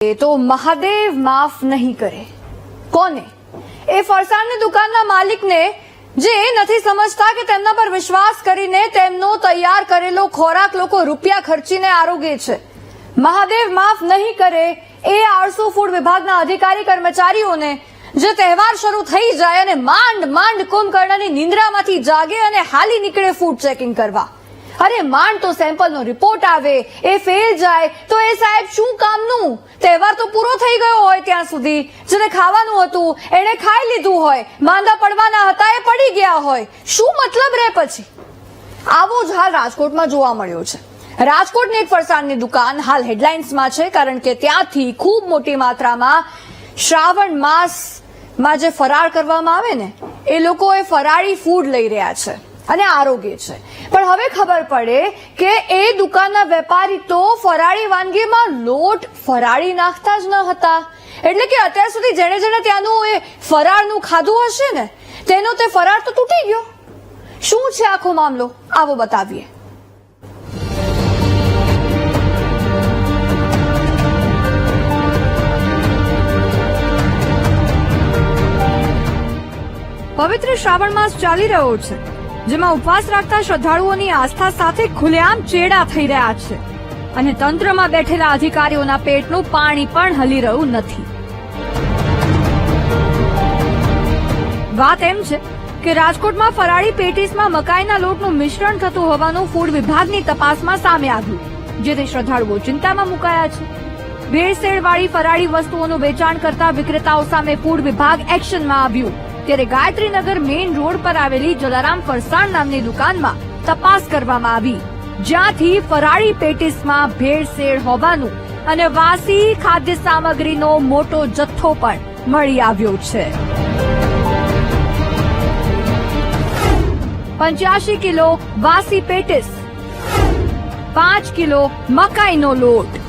तो महादेव माफ नहीं करे કોને? એ ફરસાણની દુકાનના માલિકને જે નથી સમજતા કે તેમના પર વિશ્વાસ કરીને તેમનો તૈયાર કરેલો ખોરાક લોકો રૂપિયા ખર્ચીને આરોગે છે. મહાદેવ માફ નહીં કરે એ આળસુ ફૂડ વિભાગના અધિકારી કર્મચારીઓને જે તહેવાર શરૂ થઈ જાય અને માંડ કુંભકર્ણની નિંદ્રામાંથી જાગે અને હાલી નીકળે ફૂડ ચેકિંગ કરવા. અરે માંડ તો સેમ્પલનો રિપોર્ટ આવે, એ ફેલ જાય તો એ સાહેબ શું કામનું? તહેવાર તો પૂરો થઈ ગયો હોય ત્યાં સુધી જેને ખાવાનું હતું એને ખાઈ લીધું હોય, માંદા પડવાના હતા એ પડી ગયા હોય, શું મતલબ રહે પછી? આવો જ હાલ રાજકોટમાં જોવા મળ્યો છે. રાજકોટની એક ફરસાણની દુકાન હાલ હેડલાઇન્સમાં છે, કારણ કે ત્યાંથી ખૂબ મોટી માત્રામાં શ્રાવણ માસમાં જે ફરાળ કરવામાં આવે ને એ લોકો એ ફરાળી ફૂડ લઈ રહ્યા છે અને આરોગ્ય છે. પણ હવે ખબર પડે કે એ દુકાનના વેપારી તો ફરાળી વાનગીમાં લોટ ફરાળી નાખતા જ ન હતા. એટલે કે અત્યાર સુધી જેણે ત્યાંનું એ ફરાળનું ખાધું હશે ને તેનો તે ફરાળ તો તૂટી ગયો. શું છે આખો મામલો? આવો બતાવીએ. પવિત્ર શ્રાવણ માસ ચાલી રહ્યો છે, જેમાં ઉપવાસ રાખતા શ્રદ્ધાળુઓની આસ્થા સાથે ખુલ્લેઆમ ચેડા થઈ રહ્યા છે અને તંત્રમાં બેઠેલા અધિકારીઓના પેટનું પાણી પણ હલી રહ્યું નથી. વાત એમ છે કે રાજકોટમાં ફરાળી પેટીસમાં મકાઈના લોટનું મિશ્રણ થતું હોવાનું ફૂડ વિભાગની તપાસમાં સામે આવ્યું, જેથી શ્રદ્ધાળુઓ ચિંતામાં મુકાયા છે. ભેળસેળવાળી ફરાળી વસ્તુઓનું વેચાણ કરતા વિક્રેતાઓ સામે ફૂડ વિભાગ એક્શનમાં આવ્યું. ત્યારે ગાયત્રીનગર મેઇન રોડ પર આવેલી જલારામ ફરસાણ નામની દુકાનમાં તપાસ કરવામાં આવી, જ્યાંથી ફરાળી પેટીસમાં ભેળસેળ હોવાનું અને વાસી ખાદ્ય સામગ્રીનો મોટો જથ્થો પણ મળી આવ્યો છે. 85 કિલો વાસી પેટીસ, 5 કિલો મકાઈનો લોટ,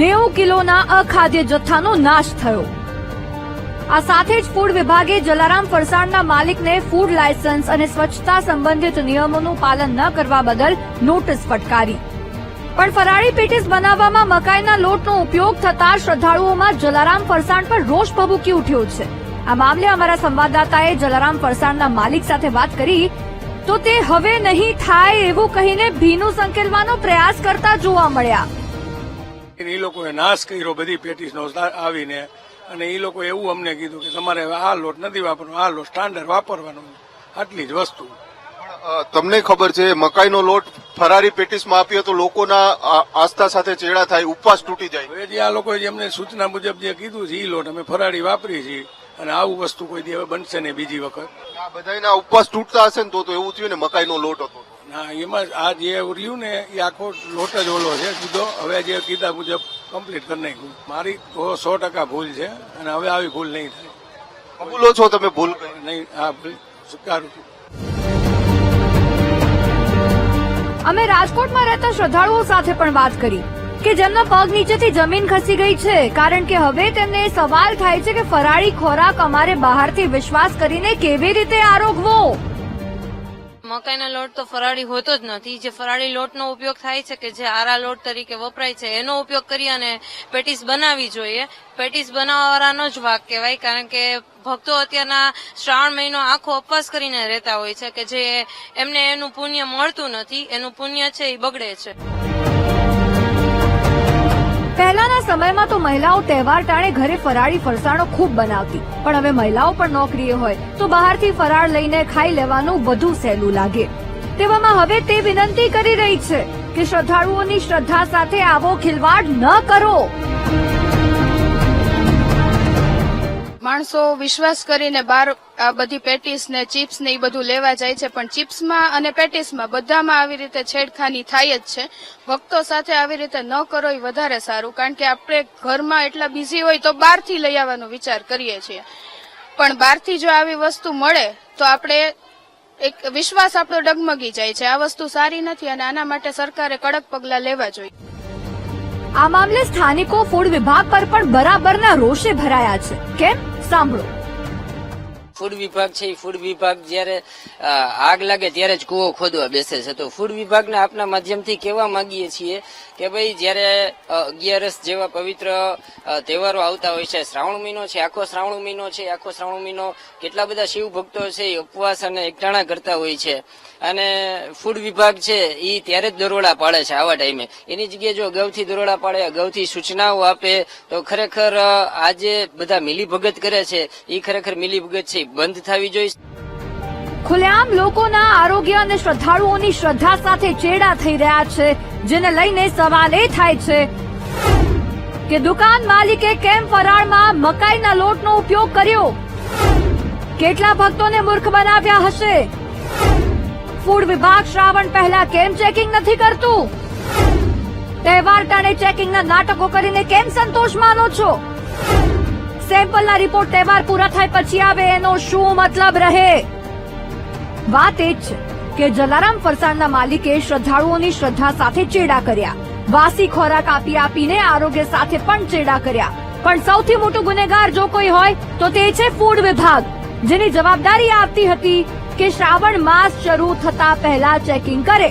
90 કિલોના અખાદ્ય જથ્થાનો નાશ થયો. આ સાથે જ ફૂડ વિભાગે જલારામ ફરસાણના માલિકને ફૂડ લાયસન્સ અને સ્વચ્છતા સંબંધિત નિયમોનું પાલન ન કરવા બદલ નોટિસ ફટકારી. પણ ફરાળી પેટીસ બનાવવામાં મકાઈના લોટનો ઉપયોગ થતા શ્રદ્ધાળુઓમાં જલારામ ફરસાણ પર રોષ ભભૂકી ઉઠ્યો છે. આ મામલે અમારા સંવાદદાતાએ જલારામ ફરસાણના માલિક સાથે વાત કરી તો તે હવે નહીં થાય એવું કહીને ભીનું સંકેલવાનો પ્રયાસ કરતા જોવા મળ્યા. એ લોકોએ નાશ કર્યો બધી પેટીસનો આવીને, અને એ લોકો એવું અમને કીધું કે તમારે આ લોટ નથી વાપરવાનો, આ લોટ સ્ટાન્ડર્ડ વાપરવાનો, આટલી જ વસ્તુ. તમને ખબર છે મકાઈનો લોટ ફરારી પેટીસમાં આપીએ તો લોકોના આસ્થા સાથે ચેડા થાય, ઉપવાસ તૂટી જાય. હવે જે આ લોકોએ અમને સૂચના મુજબ જે કીધું છે એ લોટ અમે ફરાળી વાપરી છીએ, અને આવું વસ્તુ કોઈ દી હવે બનશે ને બીજી વખત. આ બધાના ઉપવાસ તૂટતા હશે ને તો એવું થયું ને મકાઈનો લોટ હતો. ના, એમાં આ જે રહ્યું ને એ આખો લોટ જ ઓલો છે કીધો. હવે જે કીધા મુજબ કમ્પ્લીટ કરી નાખ્યું. મારી તો 100% ભૂલ છે અને હવે આવી ભૂલ નહીં થાય. કબૂલો છો તમે ભૂલ નહીં? હા, ભૂલ સ્વીકારું છું. અમે રાજકોટમાં રહેતા શ્રદ્ધાળુઓ સાથે પણ વાત કરી કે જેમના પગ નીચેથી જમીન ખસી ગઈ છે, કારણ કે હવે તેમને સવાલ થાય છે કે ફરાળી ખોરાક અમારે બહારથી વિશ્વાસ કરીને કેવી રીતે આરોગવો. મકાઈના લોટ તો ફરાળી હોતો જ નથી. જે ફરાળી લોટનો ઉપયોગ થાય છે કે જે આરા લોટ તરીકે વપરાય છે એનો ઉપયોગ કરી અને પેટીસ બનાવવી જોઈએ. પેટીસ બનાવવાવાળાનો જ વાક કહેવાય, કારણ કે ભક્તો અત્યારના શ્રાવણ મહિનો આખો ઉપવાસ કરીને રહેતા હોય છે કે જે એમને એનું પુણ્ય મળતું નથી, એનું પુણ્ય છે એ બગડે છે. પહેલાના સમયમાં તો મહિલાઓ તહેવાર ટાણે ઘરે ફરાળી ફરસાણો ખૂબ બનાવતી, પણ હવે મહિલાઓ પણ નોકરીએ હોય તો બહારથી ફરાળ લઈને ખાઈ લેવાનું વધુ સહેલું લાગે. તેવામાં હવે તે વિનંતી કરી રહી છે કે શ્રદ્ધાળુઓની શ્રદ્ધા સાથે આવો ખિલવાડ ન કરો. માણસો વિશ્વાસ કરીને બહાર આ બધી પેટીસ ને ચિપ્સ ને એ બધું લેવા જાય છે, પણ ચિપ્સમાં અને પેટીસમાં બધામાં આવી રીતે છેડખાની થાય જ છે. ભક્તો સાથે આવી રીતે ન કરો એ વધારે સારું, કારણ કે આપણે ઘરમાં એટલા બિઝી હોય તો બહારથી લઈ આવવાનો વિચાર કરીએ છીએ, પણ બહારથી જો આવી વસ્તુ મળે તો આપણે એક વિશ્વાસ આપણો ડગમગી જાય છે. આ વસ્તુ સારી નથી અને આના માટે સરકારે કડક પગલાં લેવા જોઈએ. આ મામલે સ્થાનિકો ફૂડ વિભાગ પર પણ બરાબરના રોષે ભરાયા છે. કેમ? સાંભળો. ફૂડ વિભાગ છે એ ફૂડ વિભાગ જયારે આગ લાગે ત્યારે જ કૂવો ખોદવા બેસે છે. તો ફૂડ વિભાગને આપના માધ્યમથી કહેવા માંગીએ છીએ કે ભાઈ જયારે 11 જેવા પવિત્ર તહેવારો આવતા હોય છે, શ્રાવણ મહિનો છે, આખો શ્રાવણ મહિનો છે, આખો શ્રાવણ મહિનો કેટલા બધા શિવ ભક્તો છે એ ઉપવાસ અને એકટાણા કરતા હોય છે અને ફૂડ વિભાગ છે એ ત્યારે જ દરોડા પાડે છે આવા ટાઈમે. એની જગ્યાએ જો અગાઉથી દરોડા પાડે, અગાઉથી સૂચનાઓ આપે તો ખરેખર આ જે બધા મિલીભગત કરે છે એ ખરેખર મિલીભગત છે બંધ થવી જોઈએ. ખુલ્લેઆમ લોકોના આરોગ્ય અને શ્રદ્ધાળુઓની શ્રદ્ધા સાથે ચેડા થઈ રહ્યા છે, જેને લઈને સવાલ એ થાય છે કે દુકાન માલિકે કેમ ફરાળમાં મકાઈના લોટનો ઉપયોગ કર્યો? કેટલા ભક્તોને મૂર્ખ બનાવ્યા હશે? ફૂડ વિભાગ શ્રાવણ પહેલા કેમ ચેકિંગ નથી કરતું? તહેવાર ટાણે ચેકિંગના નાટકો કરીને કેમ સંતોષ માનો છો? સેમ્પલના રિપોર્ટ તહેવાર પૂરા થાય પછી આવે એનો શું મતલબ રહે? વાત એ જ છે કે જલારામ ફરસાણના માલિકે શ્રદ્ધાળુઓની શ્રદ્ધા સાથે ચેડા કર્યા, વાસી ખોરાક આપી આપીને આરોગ્ય સાથે પણ ચેડા કર્યા. પણ સૌથી મોટું ગુનેગાર જો કોઈ હોય તો તે છે ફૂડ વિભાગ, જેની જવાબદારી આપતી હતી કે શ્રાવણ માસ શરૂ થતા પહેલા ચેકિંગ કરે.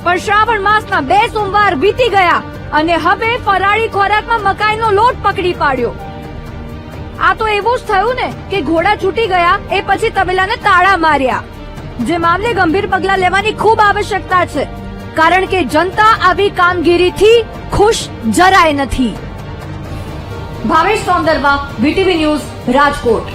પણ શ્રાવણ માસના 2 સોમવાર વીતી ગયા અને હવે ફરાળી ખોરાકમાં મકાઈનો લોટ પકડી પાડ્યો. આ તો એવું જ થયું ને કે ઘોડા છૂટી ગયા એ પછી તબેલાને તાળા માર્યા. જે મામલે ગંભીર પગલાં લેવાની ખૂબ આવશ્યકતા છે, કારણ કે જનતા આવી કામગીરીથી ખુશ જરાય નથી. Bhavesh Sondarva, VTV news, Rajkot.